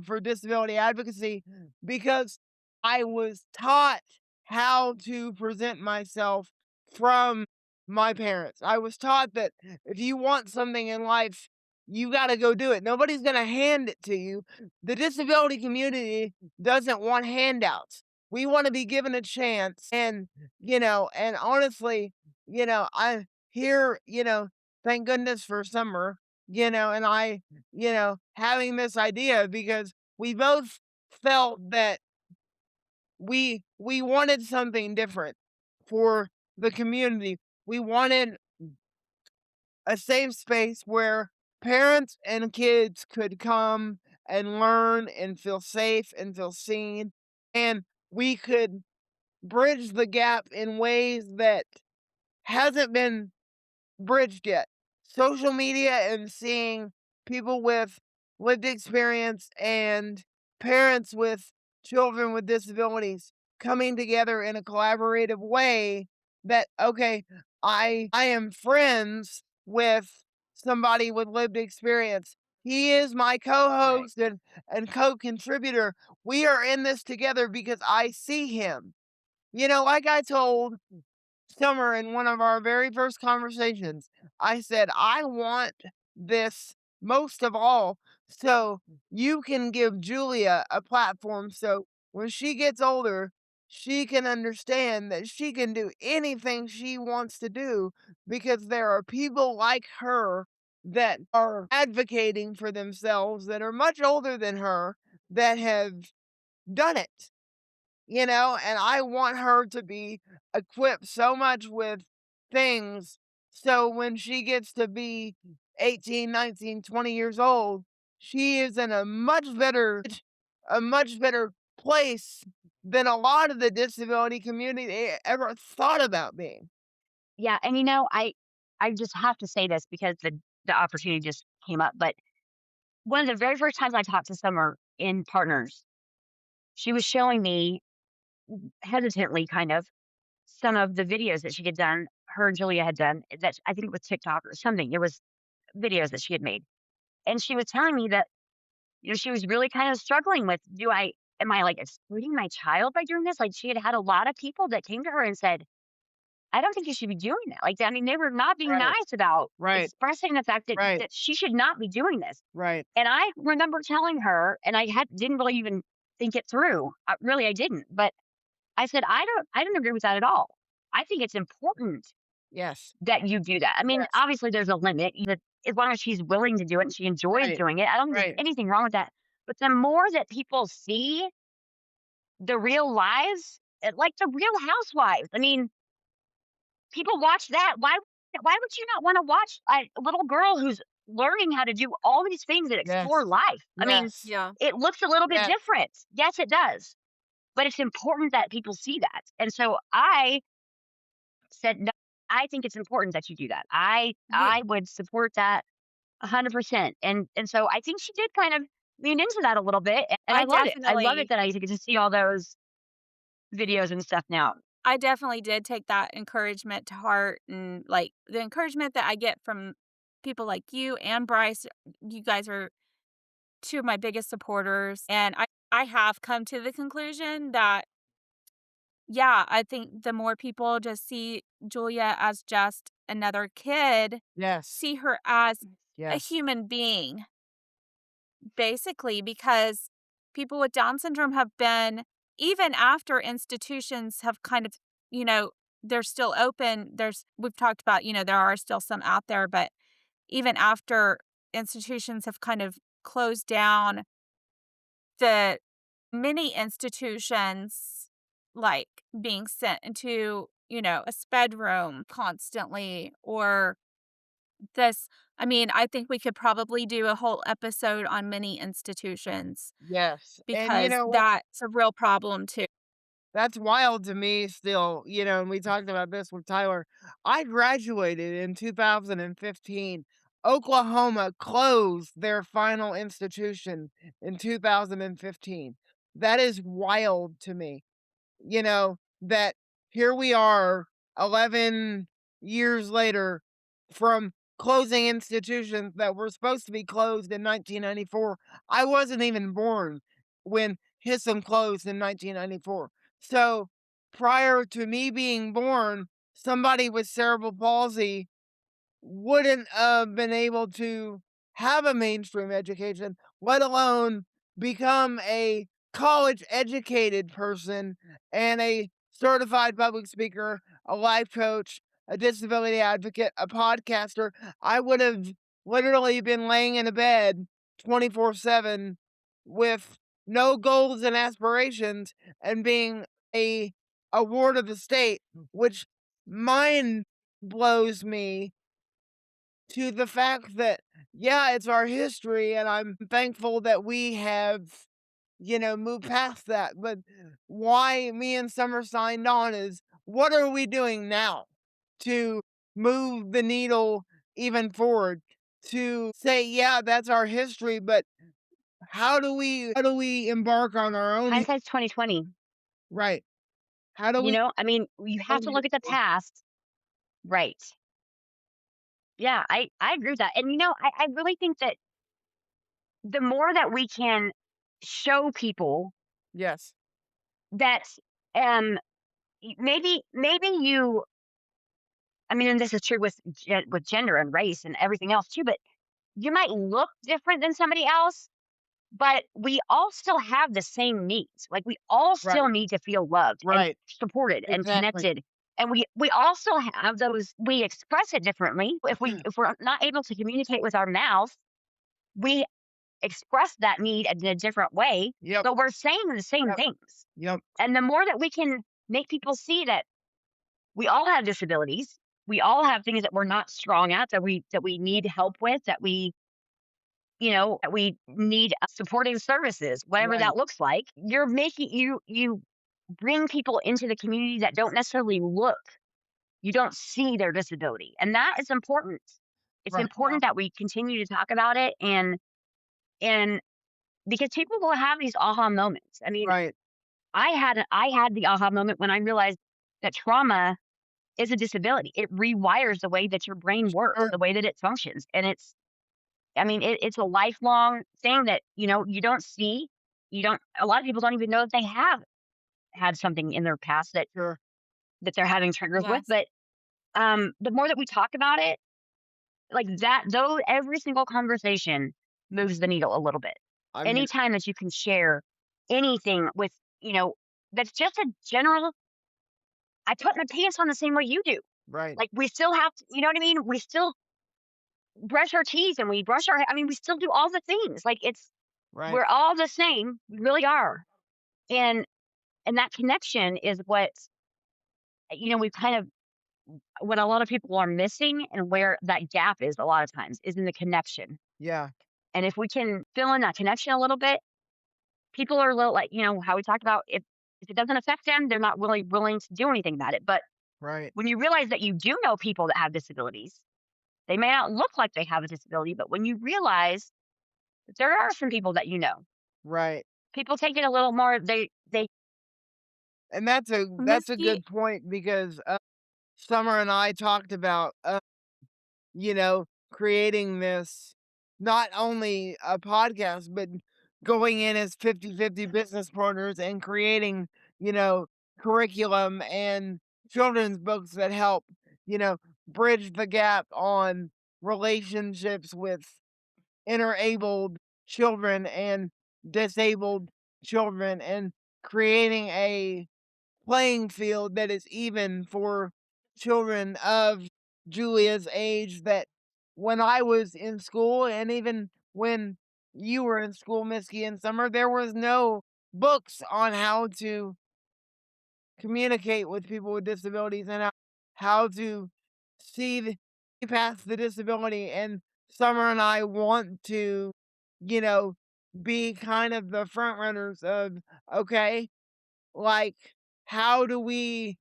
for disability advocacy because I was taught how to present myself from my parents. I was taught that if you want something in life, you got to go do it. Nobody's going to hand it to you. The disability community doesn't want handouts. We want to be given a chance. And honestly, I here, thank goodness for summer, and having this idea because we both felt that we wanted something different for the community. We wanted a safe space where parents and kids could come and learn and feel safe and feel seen, and we could bridge the gap in ways that hasn't been bridged yet. Social media and seeing people with lived experience and parents with children with disabilities coming together in a collaborative way that okay, I am friends with somebody with lived experience. He is my Right. co-host and co-contributor. We are in this together because I see him. Like I told Summer in one of our very first conversations, I said, I want this most of all so you can give Julia a platform so when she gets older, she can understand that she can do anything she wants to do because there are people like her that are advocating for themselves that are much older than her that have done it, and I want her to be equipped so much with things so when she gets to be 18, 19, 20 years old, she is in a much better place than a lot of the disability community ever thought about being. Yeah, and I just have to say this because the opportunity just came up, but one of the very first times I talked to Summer in Partners, she was showing me hesitantly kind of some of the videos that she had done, her and Julia had done that I think it was TikTok or something. It was videos that she had made. And she was telling me that, she was really kind of struggling with, am I like excluding my child by doing this? Like she had had a lot of people that came to her and said, I don't think you should be doing that. Like, I mean, they were not being Right, nice about right, expressing the fact that right, she should not be doing this. right. And I remember telling her, and didn't really even think it through. Really, I didn't. But I said, I don't agree with that at all. I think it's important Yes, that you do that. I mean, yes, obviously, there's a limit. That as long as she's willing to do it and she enjoys right, doing it, I don't think right. there's anything wrong with that. But the more that people see the real lives, like the Real Housewives, I mean, people watch that. Why would you not want to watch a little girl who's learning how to do all these things that explore Yes, life? I mean, yes, Yeah, it looks a little bit yes, different. Yes, it does. But it's important that people see that. And so I said, no, I think it's important that you do that. I we I would support that 100%. And so I think she did kind of lean into that a little bit, and I I love it. I love it definitely that I get to see all those videos and stuff now. I definitely did take that encouragement to heart, and, like, the encouragement that I get from people like you and Bryce, you guys are 2 of my biggest supporters, and I have come to the conclusion that, yeah, I think the more people just see Julia as just another kid, yes, see her as a yes, human being, basically, because people with Down syndrome have been, even after institutions have kind of, you know, they're still open. We've talked about, there are still some out there, but even after institutions have kind of closed down, the many institutions, like being sent into, a sped room constantly, or this, I mean, I think we could probably do a whole episode on many institutions yes. And you because know what? that's a real problem too. That's wild to me still, and we talked about this with Tyler. I graduated in 2015. Oklahoma closed their final institution in 2015. That is wild to me. That here we are 11 years later from closing institutions that were supposed to be closed in 1994. I wasn't even born when HISM closed in 1994. So prior to me being born, somebody with cerebral palsy wouldn't have been able to have a mainstream education, let alone become a college educated person and a certified public speaker, a life coach, a disability advocate, a podcaster. I would have literally been laying in a bed 24/7 with no goals and aspirations and being a ward of the state, which mind blows me to the fact that, yeah, it's our history, and I'm thankful that we have, moved past that. But why me and Summer signed on is what are we doing now to move the needle even forward? To say, yeah, that's our history, but how do we embark on our own Hindsight's 2020. right? How do we I mean, you have to look at the past. Right. Yeah, I agree with that. And I really think that the more that we can show people Yes. that um maybe you, I mean, and this is true with with gender and race and everything else too, but you might look different than somebody else, but we all still have the same needs. Like, we all still Right. need to feel loved and Right. supported and Exactly. connected. And we also have those, we express it differently. If we're not able to communicate with our mouth, we express that need in a different way, Yep. but we're saying the same Yep. things. Yep. And the more that we can make people see that we all have disabilities, we all have things that we're not strong at, that we need help with, that we, that we need supporting services, whatever Right. that looks like. You're making you bring people into the community that don't necessarily look, you don't see their disability. And that is important. It's Right. Yeah. important that we continue to talk about it, and because people will have these aha moments. I mean, Right. I had the aha moment when I realized that trauma is a disability. It rewires the way that your brain works, Sure. the way that it functions. And it's a lifelong thing that, you don't see. A lot of people don't even know that they have had something in their past Sure. that they're having triggers with. Yes. But the more that we talk about it, like that, though, every single conversation moves the needle a little bit. I mean, Anytime that you can share anything with, that's just a general, I put my pants on the same way you do. right. Like, we still have to, you know what I mean? We still brush our teeth and we brush our, I mean, we still do all the things. Like, Right. we're all the same. We really are. And, and that connection is what, we kind of, what a lot of people are missing, and where that gap is a lot of times is in the connection. Yeah. And if we can fill in that connection a little bit, people are a little, like, how we talked about, if it doesn't affect them, they're not really willing to do anything about it. But Right. when you realize that you do know people that have disabilities, they may not look like they have a disability, but when you realize that there are some people that, Right. people take it a little more, they And that's a Miski, good point because Summer and I talked about you know, creating this not only a podcast, but going in as 50-50 business partners and creating, you know, curriculum and children's books that help, you know, bridge the gap on relationships with interabled children and disabled children and creating a playing field that is even for children of Julia's age that when I was in school and even when you were in school, Miski and Summer, there was no books on how to communicate with people with disabilities and how to see past the disability. And Summer and I want to, you know, be kind of the front runners of, okay, like, how do we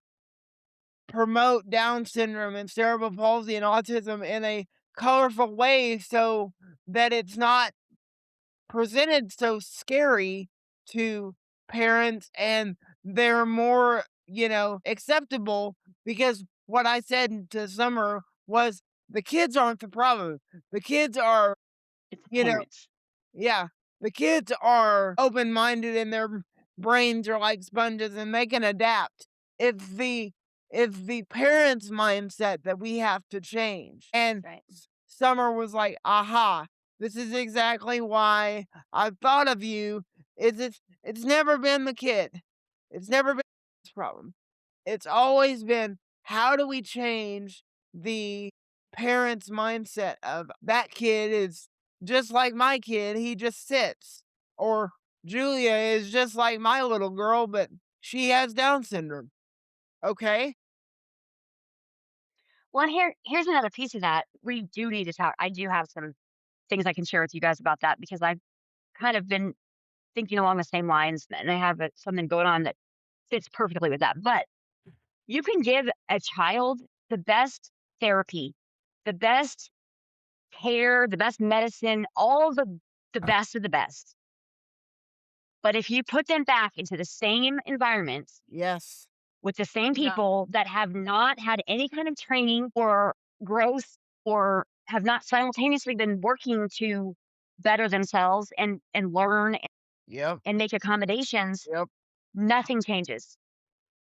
promote Down syndrome and cerebral palsy and autism in a colorful way so that it's not presented so scary to parents and they're more, you know, acceptable because what I said to Summer was the kids aren't the problem. The kids are, it's the you know, parents. yeah, the kids are open-minded and their brains are like sponges and they can adapt. It's the parents' mindset that we have to change. That's And right. Summer was like, "Aha, this is exactly why I've thought of you. It's never been the kid. It's never been this problem. It's always been, how do we change the parents' mindset of that kid is just like my kid, he just sits. Or Julia is just like my little girl, but she has Down syndrome. Okay? Well, and here's another piece of that. We do need to talk. I do have some things I can share with you guys about that, because I've kind of been thinking along the same lines, and I have something going on that fits perfectly with that. But you can give a child the best therapy, the best care, the best medicine, all the best of the best. But if you put them back into the same environment Yes. with the same Yeah. people that have not had any kind of training or growth, or have not simultaneously been working to better themselves and learn Yep. and make accommodations, Yep. nothing changes.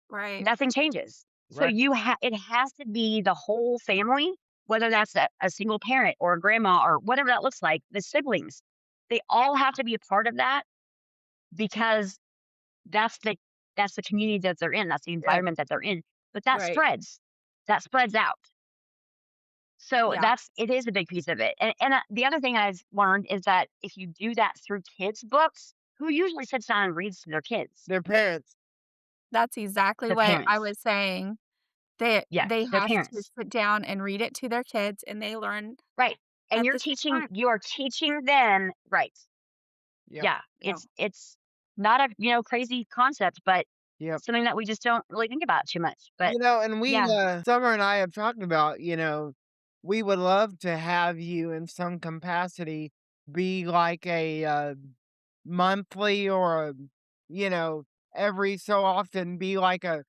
right. Nothing changes. So Right. it has to be the whole family, whether that's a single parent or a grandma or whatever that looks like, the siblings. They all have to be a part of that because that's the that's the community that they're in, that's the Yeah. environment that they're in, but Right. that spreads out. So Yeah. that's it is a big piece of it, and the other thing I've learned is that if you do that through kids' books, who usually sits down and reads to their kids? Their parents. That's exactly The what I parents. was saying. They Yes, their have to parents. sit down and read it to their kids, and they learn Right, and at the same time. you are teaching them right. Yep. Yeah, Yeah. it's not a, crazy concept, but Yep. something that we just don't really think about too much, but And we, yeah. Summer and I have talked about, we would love to have you in some capacity be like a monthly or you know, every so often be like a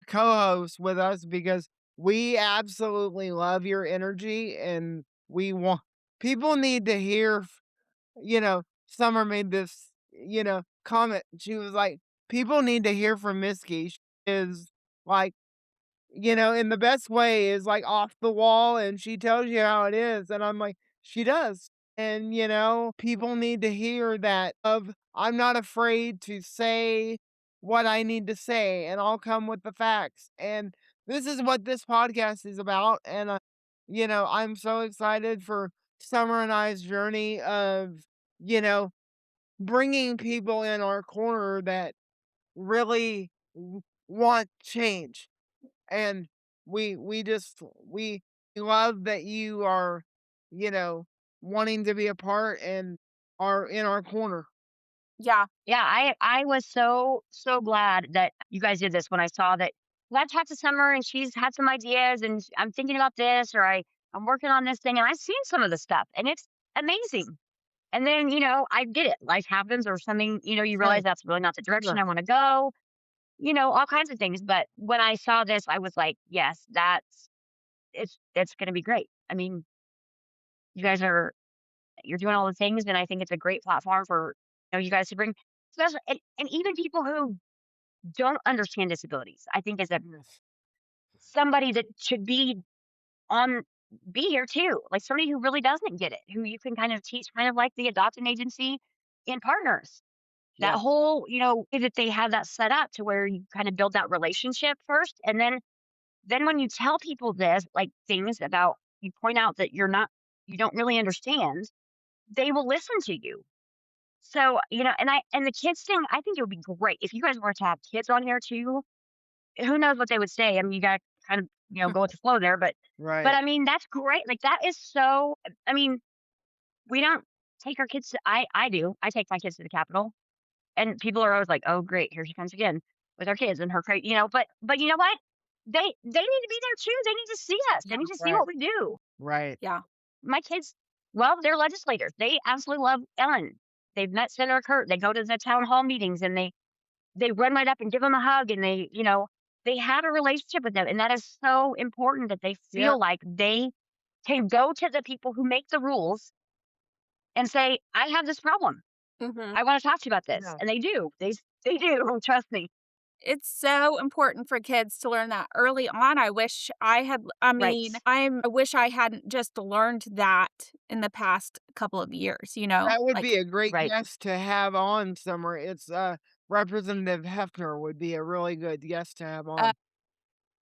co-host with us because we absolutely love your energy and we want people need to hear Summer made this, comment. She was like, people need to hear from Miski. She is like, in the best way is like off the wall and she tells you how it is. And I'm like, she does. And, people need to hear that of I'm not afraid to say what I need to say and I'll come with the facts. And this is what this podcast is about. And, I'm so excited for Summer and I's journey of, you know, bringing people in our corner that really want change. And we love that you are, you know, wanting to be a part and are in our corner. Yeah. Yeah, I was so glad that you guys did this when I saw that 'cause I've talked to Summer and she's had some ideas and I'm thinking about this or I'm working on this thing and I've seen some of the stuff and it's amazing. And then, I get it. Life happens or something, you Sure, realize that's really not the direction sure. I want to go, all kinds of things. But when I saw this, I was like, yes, it's gonna be great. I mean, you guys you're doing all the things and I think it's a great platform for you guys to bring especially and even people who don't understand disabilities, I think is a Yes. somebody that should on be here too. Like somebody who really doesn't get it, who you can kind of teach, kind of like the adoption agency in partners. That Yes. whole, way that they have that set up to where you kind of build that relationship first. And then when you tell people this, like things about you point out that you don't really understand, they will listen to you. So, and the kids thing, I think it would be great if you guys were to have kids on here too. Who knows what they would say? I mean, you got to kind of, go with the flow there, but Right. I mean, that's great. Like that is so. I mean, we don't take our kids. I do. I take my kids to the Capitol, and people are always like, "Oh, great, here she comes again with our kids and her crazy," But you know what? They need to be there too. They need to see us. They Yeah. need to see Right. what we do. Right. Yeah. My kids, well, they're legislators. They absolutely love Ellen. They've met Senator Kurt. They go to the town hall meetings and they run right up and give them a hug and they have a relationship with them. And that is so important that they Yep. feel like they can go to the people who make the rules and say, I have this problem. Mhm. I want to talk to you about this. Yeah. And they do. They do. Trust me. It's so important for kids to learn that early on. I wish I had I Right. mean, I wish I hadn't just learned that in the past couple of years, you know? That would Like, be a great Right. guest to have on Summer. It's Representative Hefner would be a really good guest to have uh, on.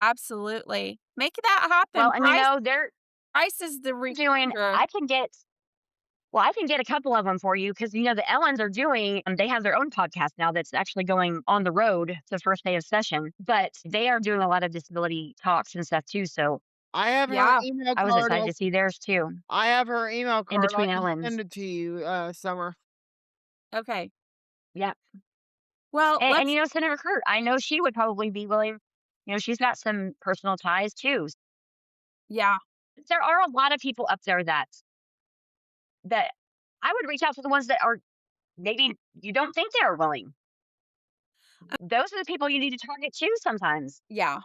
absolutely. Make that Well, happen. and Price is the doing, recruiter. I can get a couple of them for you because, the Ellens are doing, they have their own podcast now that's actually going on the road the first day of session, but they are doing a lot of disability talks and stuff too. So I have her Yeah. email I was card. excited to see theirs too I have her email in card. I between can Ellens. send it to you, Summer. Okay. Yeah. Well, And let's Senator Kurt, I know she would probably be willing. She's got some personal ties too. yeah. There are a lot of people up there that I would reach out to the ones that are maybe you don't think they're willing. Those are the people you need to target too sometimes. Yeah.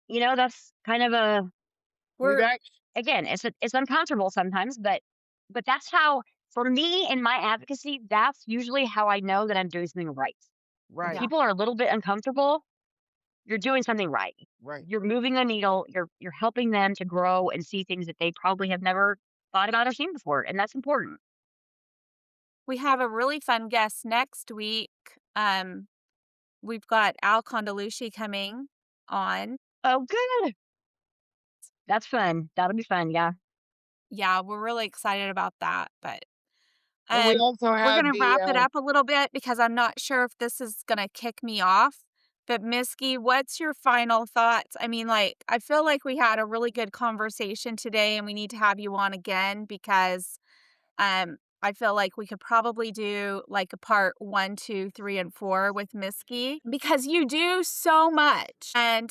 That's kind of We've We're actually again, it's uncomfortable sometimes, but that's how for me in my advocacy, that's usually how I know that I'm doing something right. When right, yeah. people are a little bit uncomfortable, you're doing something right. right. You're moving the needle, you're helping them to grow and see things that they probably have never thought about or seen before, and that's important. We have a really fun guest next week. Um, we've got Al Condalucci coming on. Oh, good. That's fun. That'll be fun. Yeah. Yeah, we're really excited about that, but, And we um, also we're have gonna the wrap it up a little bit because I'm not sure if this is gonna kick me off. But Miski, what's your final thoughts? I mean, like, I feel like we had a really good conversation today, and we need to have you on again because, I feel like we could probably do, like, a part 1, 2, 3, and 4 with Miski because you do so much, and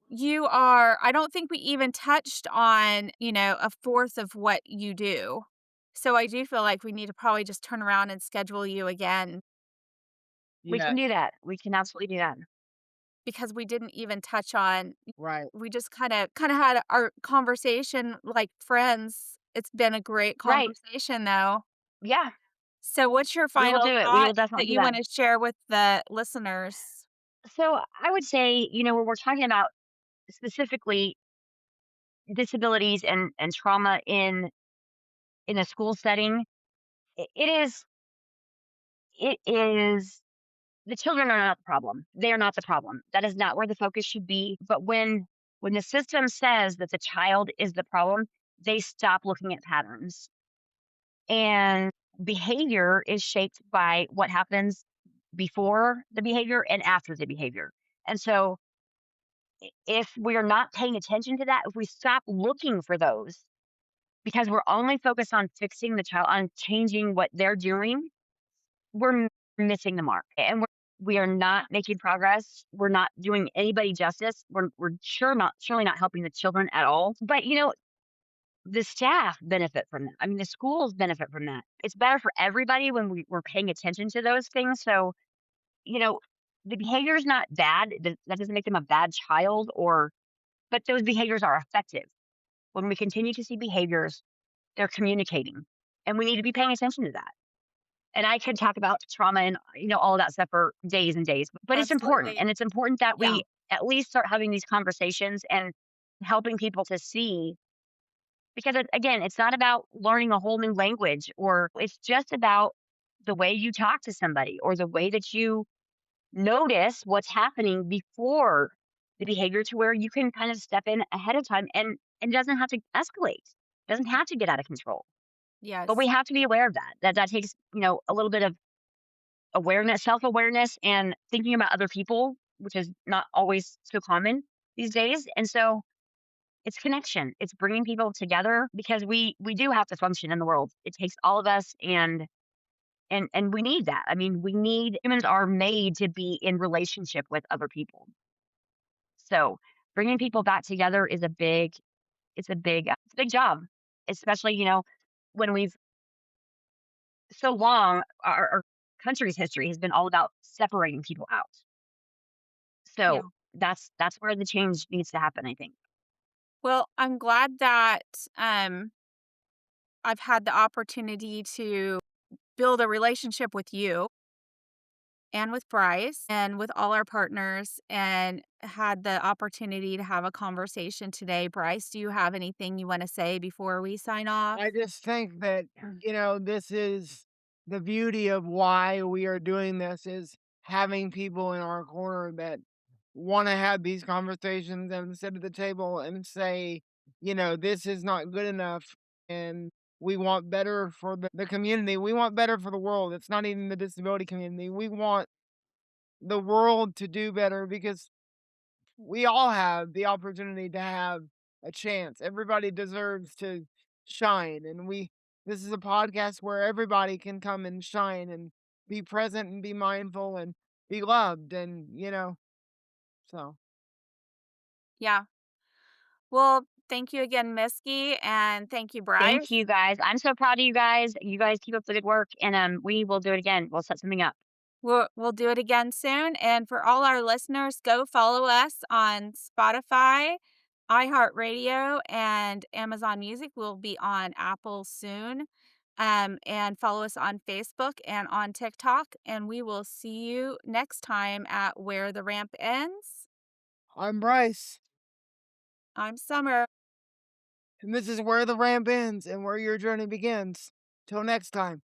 you are I don't think we even touched on, a fourth of what you do. So I do feel like we need to probably just turn around and schedule you again We can yes, do that. We can absolutely do that. because we didn't even touch on right. we just kinda had our conversation like friends. It's been a great Right. conversation, though. Yeah. So what's your We will final do it. We will thoughts definitely that do you that. wanna share with the listeners? So I would say, when we're talking about specifically disabilities and trauma in a school setting, it is the children are not the problem. They are not the problem. That is not where the focus should be. But when the system says that the child is the problem, they stop looking at patterns. And behavior is shaped by what happens before the behavior and after the behavior. And so if we're not paying attention to that, if we stop looking for those because we're only focused on fixing the child, on changing what they're doing, we're missing the mark, and we are not making progress. We're not doing anybody justice. We're surely not helping the children at all. But the staff benefit from that. I mean, the schools benefit from that. It's better for everybody when we're paying attention to those things. So you know, the behavior is not bad. That doesn't make them a bad child, but those behaviors are effective. When we continue to see behaviors, they're communicating, and we need to be paying attention to that. And I could talk about trauma and, all of that stuff for days and days, but it's important. Absolutely. And it's important that Yeah. we at least start having these conversations and helping people to see because again, it's not about learning a whole new language or it's just about the way you talk to somebody or the way that you notice what's happening before the behavior to where you can kind of step in ahead of time and it doesn't have to escalate. It doesn't have to get out of control. But we Yes. have to be aware of that. That takes, a little bit of awareness, self-awareness and thinking about other people, which is not always so common these days. And so it's connection. It's bringing people together because we do have to function in the world. It takes all of us and we need that. I mean, we need humans are made to be in relationship with other people. So, bringing people back together is it's a big job, especially, when we've so long our country's history has been all about separating people out. Yeah. So, that's where the change needs to happen, I think. Well, I'm glad that, I've had the opportunity to build a relationship with you and with Bryce and with all our partners and had the opportunity to have a conversation today. Bryce, do you have anything you want to say before we sign off? I just think that, this is the beauty of why we are doing this is having people in our corner that want to have these conversations and sit at the table and say, this is not good enough and we want better for the community. We want better for the world. It's not even the disability community. We want the world to do better because we all have the opportunity to have a chance. Everybody deserves to shine. And this is a podcast where everybody can come and shine and be present and be mindful and be loved. And, so Yeah. Well, thank you again, Miski, and thank you, Thank Bryce. you guys. I'm so proud of you guys. You guys keep up the good work, and we will do it again. We'll set something up. We'll do it again soon. And for all our listeners, go follow us on Spotify, iHeartRadio, and Amazon Music. We'll be on Apple soon. And follow us on Facebook and on TikTok. And we will see you next time at Where the Ramp Ends. I'm Bryce. I'm Summer. And this is where the ramp ends and where your journey begins. Till next time.